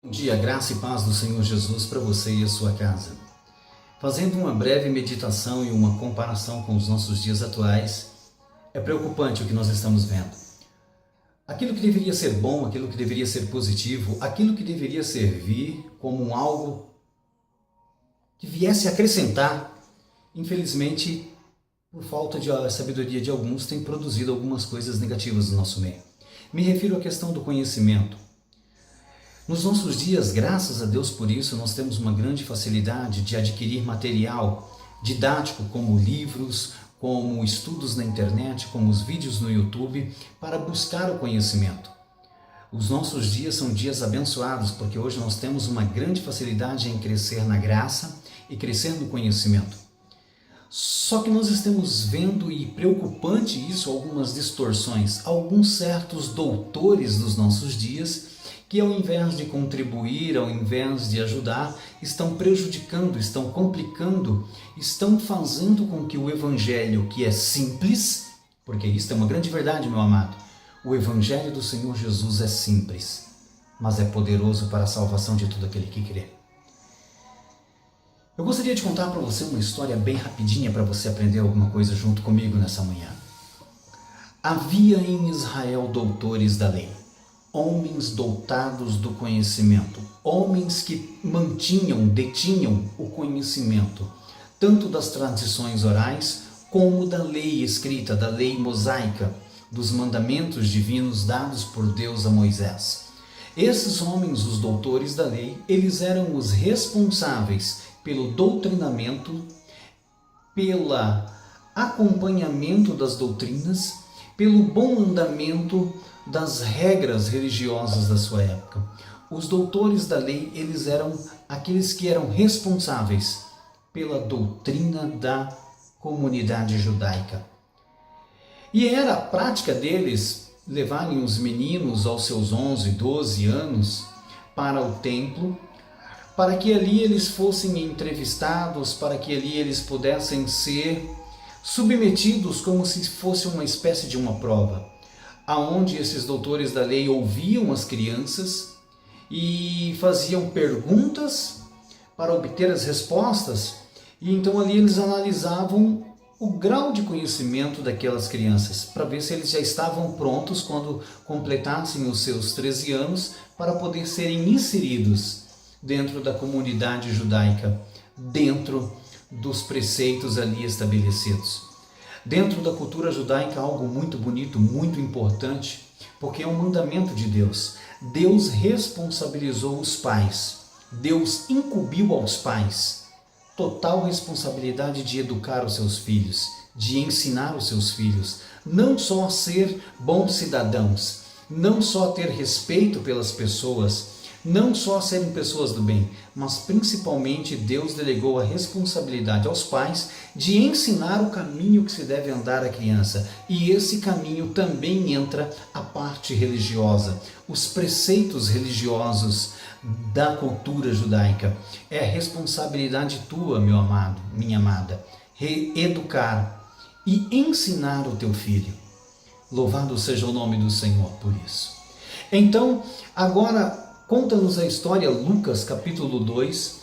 Bom dia, graça e paz do Senhor Jesus para você e a sua casa. Fazendo uma breve meditação e uma comparação com os nossos dias atuais, é preocupante o que nós estamos vendo. Aquilo que deveria ser bom, aquilo que deveria ser positivo, aquilo que deveria servir como algo que viesse acrescentar, infelizmente, por falta de sabedoria de alguns, tem produzido algumas coisas negativas no nosso meio. Me refiro à questão do conhecimento. Nos nossos dias, graças a Deus por isso, nós temos uma grande facilidade de adquirir material didático, como livros, como estudos na internet, como os vídeos no YouTube, para buscar o conhecimento. Os nossos dias são dias abençoados, porque hoje nós temos uma grande facilidade em crescer na graça e crescer no conhecimento. Só que nós estamos vendo, e preocupante isso, algumas distorções, alguns certos doutores dos nossos dias, que ao invés de contribuir, ao invés de ajudar, estão prejudicando, estão complicando, estão fazendo com que o Evangelho, que é simples, porque isso é uma grande verdade, meu amado, o Evangelho do Senhor Jesus é simples, mas é poderoso para a salvação de todo aquele que crê. Eu gostaria de contar para você uma história bem rapidinha para você aprender alguma coisa junto comigo nessa manhã. Havia em Israel doutores da lei, homens dotados do conhecimento, homens que detinham o conhecimento, tanto das tradições orais como da lei escrita, da lei mosaica, dos mandamentos divinos dados por Deus a Moisés. Esses homens, os doutores da lei, eles eram os responsáveis pelo doutrinamento, pelo acompanhamento das doutrinas, pelo bom andamento das regras religiosas da sua época. Os doutores da lei, eles eram aqueles que eram responsáveis pela doutrina da comunidade judaica. E era a prática deles levarem os meninos aos seus 11, 12 anos para o templo, para que ali eles fossem entrevistados, para que ali eles pudessem ser submetidos como se fosse uma espécie de uma prova, aonde esses doutores da lei ouviam as crianças e faziam perguntas para obter as respostas, e então ali eles analisavam o grau de conhecimento daquelas crianças, para ver se eles já estavam prontos quando completassem os seus 13 anos para poder serem inseridos dentro da comunidade judaica, dentro dos preceitos ali estabelecidos. Dentro da cultura judaica, algo muito bonito, muito importante, porque é um mandamento de Deus. Deus responsabilizou os pais, Deus incumbiu aos pais total responsabilidade de educar os seus filhos, de ensinar os seus filhos, não só a ser bons cidadãos, não só a ter respeito pelas pessoas, não só a serem pessoas do bem, mas principalmente Deus delegou a responsabilidade aos pais de ensinar o caminho que se deve andar a criança. E esse caminho também entra a parte religiosa, os preceitos religiosos da cultura judaica. É responsabilidade tua, meu amado, minha amada, educar e ensinar o teu filho. Louvado seja o nome do Senhor por isso. Então, agora conta-nos a história, Lucas capítulo 2,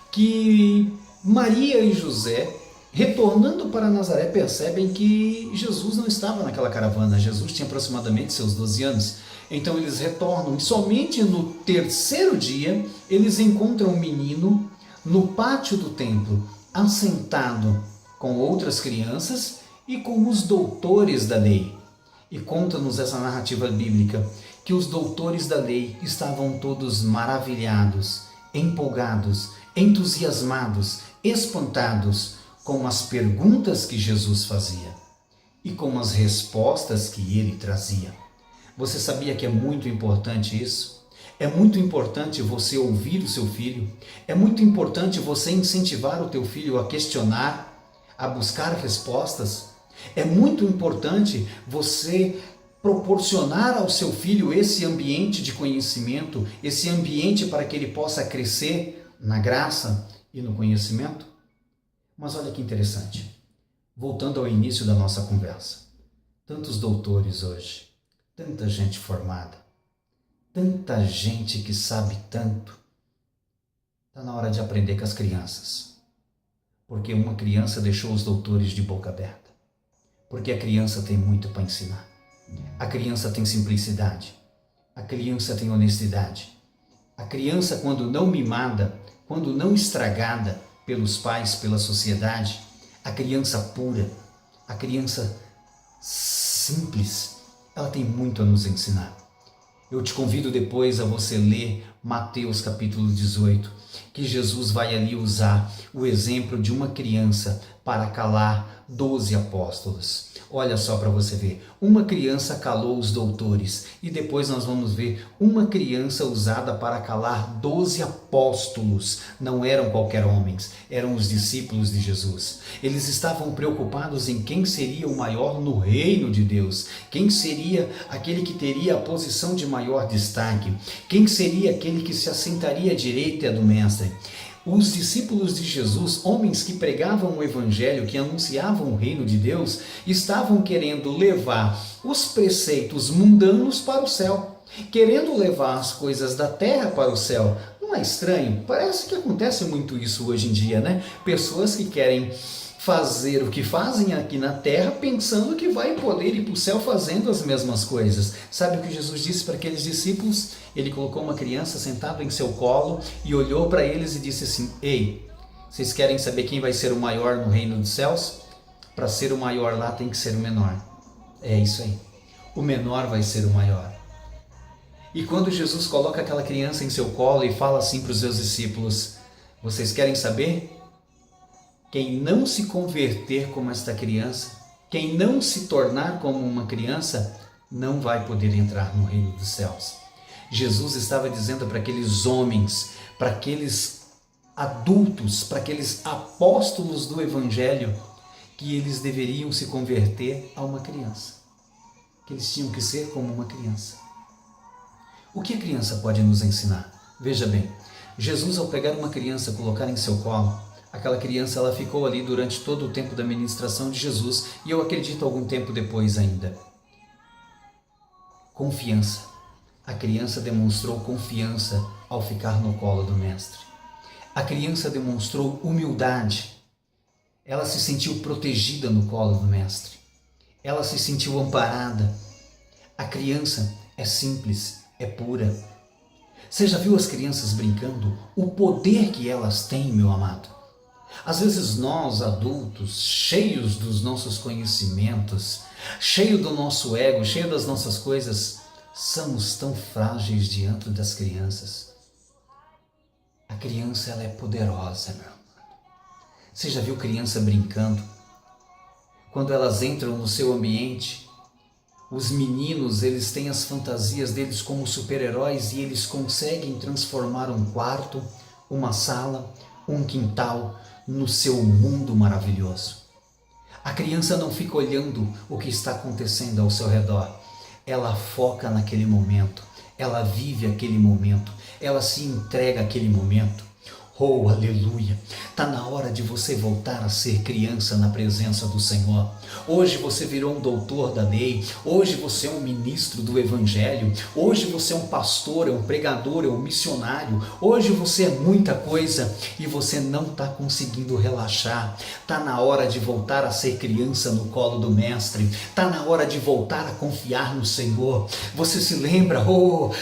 que Maria e José, retornando para Nazaré, percebem que Jesus não estava naquela caravana. Jesus tinha aproximadamente seus 12 anos. Então eles retornam e somente no terceiro dia eles encontram um menino no pátio do templo, assentado com outras crianças e com os doutores da lei. E conta-nos essa narrativa bíblica que os doutores da lei estavam todos maravilhados, empolgados, entusiasmados, espantados com as perguntas que Jesus fazia e com as respostas que ele trazia. Você sabia que é muito importante isso? É muito importante você ouvir o seu filho, é muito importante você incentivar o teu filho a questionar, a buscar respostas. É muito importante você proporcionar ao seu filho esse ambiente de conhecimento, esse ambiente para que ele possa crescer na graça e no conhecimento. Mas olha que interessante, voltando ao início da nossa conversa, tantos doutores hoje, tanta gente formada, tanta gente que sabe tanto. Está na hora de aprender com as crianças. Porque uma criança deixou os doutores de boca aberta. Porque a criança tem muito para ensinar. A criança tem simplicidade. A criança tem honestidade. A criança, quando não mimada, quando não estragada pelos pais, pela sociedade, a criança pura, a criança simples, ela tem muito a nos ensinar. Eu te convido depois a você ler Mateus capítulo 18, que Jesus vai ali usar o exemplo de uma criança para calar 12 apóstolos. Olha só para você ver, uma criança calou os doutores e depois nós vamos ver uma criança usada para calar 12 apóstolos. Não eram qualquer homens, eram os discípulos de Jesus. Eles estavam preocupados em quem seria o maior no reino de Deus, quem seria aquele que teria a posição de maior destaque, quem seria aquele que se assentaria à direita do mestre. Os discípulos de Jesus, homens que pregavam o evangelho, que anunciavam o reino de Deus, estavam querendo levar os preceitos mundanos para o céu, querendo levar as coisas da terra para o céu. Não é estranho? Parece que acontece muito isso hoje em dia, né? Pessoas que querem fazer o que fazem aqui na terra, pensando que vai poder ir para o céu fazendo as mesmas coisas. Sabe o que Jesus disse para aqueles discípulos? Ele colocou uma criança sentada em seu colo e olhou para eles e disse assim: ei, vocês querem saber quem vai ser o maior no reino dos céus? Para ser o maior lá tem que ser o menor. É isso aí. O menor vai ser o maior. E quando Jesus coloca aquela criança em seu colo e fala assim para os seus discípulos: vocês querem saber? Quem não se converter como esta criança, quem não se tornar como uma criança, não vai poder entrar no reino dos céus. Jesus estava dizendo para aqueles homens, para aqueles adultos, para aqueles apóstolos do evangelho, que eles deveriam se converter a uma criança, que eles tinham que ser como uma criança. O que a criança pode nos ensinar? Veja bem, Jesus, ao pegar uma criança e colocar em seu colo, aquela criança ela ficou ali durante todo o tempo da ministração de Jesus e eu acredito algum tempo depois ainda. Confiança. A criança demonstrou confiança ao ficar no colo do mestre. A criança demonstrou humildade. Ela se sentiu protegida no colo do mestre. Ela se sentiu amparada. A criança é simples, é pura. Você já viu as crianças brincando? O poder que elas têm, meu amado. Às vezes nós, adultos, cheios dos nossos conhecimentos, cheio do nosso ego, cheio das nossas coisas, somos tão frágeis diante das crianças. A criança, ela é poderosa, meu amor. Você já viu criança brincando? Quando elas entram no seu ambiente, os meninos, eles têm as fantasias deles como super-heróis e eles conseguem transformar um quarto, uma sala, um quintal, no seu mundo maravilhoso. A criança não fica olhando o que está acontecendo ao seu redor. Ela foca naquele momento, ela vive aquele momento, ela se entrega àquele momento. Oh, aleluia! Está na hora de você voltar a ser criança na presença do Senhor. Hoje você virou um doutor da lei, hoje você é um ministro do evangelho, hoje você é um pastor, é um pregador, é um missionário, hoje você é muita coisa e você não está conseguindo relaxar. Está na hora de voltar a ser criança no colo do mestre, está na hora de voltar a confiar no Senhor. Você se lembra,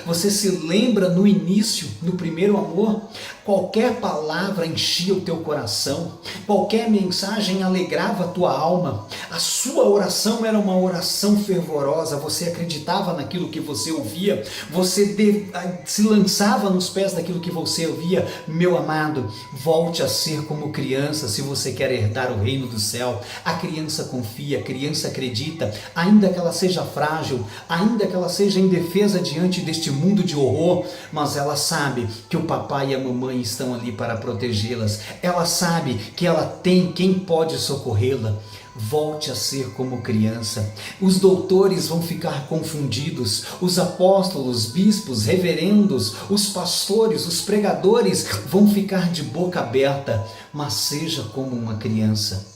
você se lembra no início, no primeiro amor? Qualquer palavra enchia o teu coração, qualquer mensagem alegrava a tua alma, a sua oração era uma oração fervorosa, você acreditava naquilo que você ouvia, você se lançava nos pés daquilo que você ouvia. Meu amado, volte a ser como criança se você quer herdar o reino do céu. A criança confia, a criança acredita, ainda que ela seja frágil, ainda que ela seja indefesa diante deste mundo de horror, mas ela sabe que o papai e a mamãe estão ali para protegê-las. Ela sabe que ela tem quem pode socorrê-la. Volte a ser como criança. Os doutores vão ficar confundidos, os apóstolos, bispos, reverendos, os pastores, os pregadores vão ficar de boca aberta, mas seja como uma criança.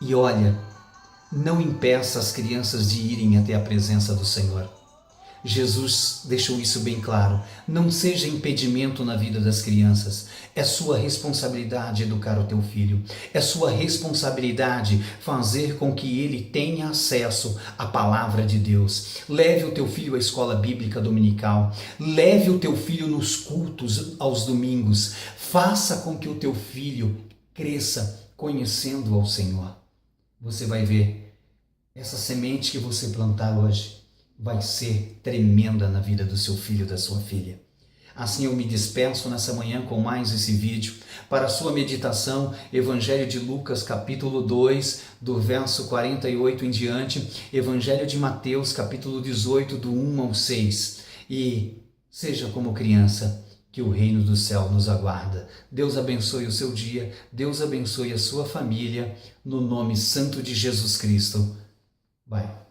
E olha, não impeça as crianças de irem até a presença do Senhor. Jesus deixou isso bem claro. Não seja impedimento na vida das crianças. É sua responsabilidade educar o teu filho. É sua responsabilidade fazer com que ele tenha acesso à palavra de Deus. Leve o teu filho à escola bíblica dominical. Leve o teu filho nos cultos aos domingos. Faça com que o teu filho cresça conhecendo ao Senhor. Você vai ver, essa semente que você plantar hoje vai ser tremenda na vida do seu filho, da sua filha. Assim eu me despeço nessa manhã com mais esse vídeo. Para a sua meditação, Evangelho de Lucas, capítulo 2, do verso 48 em diante, Evangelho de Mateus, capítulo 18, do 1 ao 6. E seja como criança, que o reino do céu nos aguarda. Deus abençoe o seu dia, Deus abençoe a sua família, no nome santo de Jesus Cristo. Vai.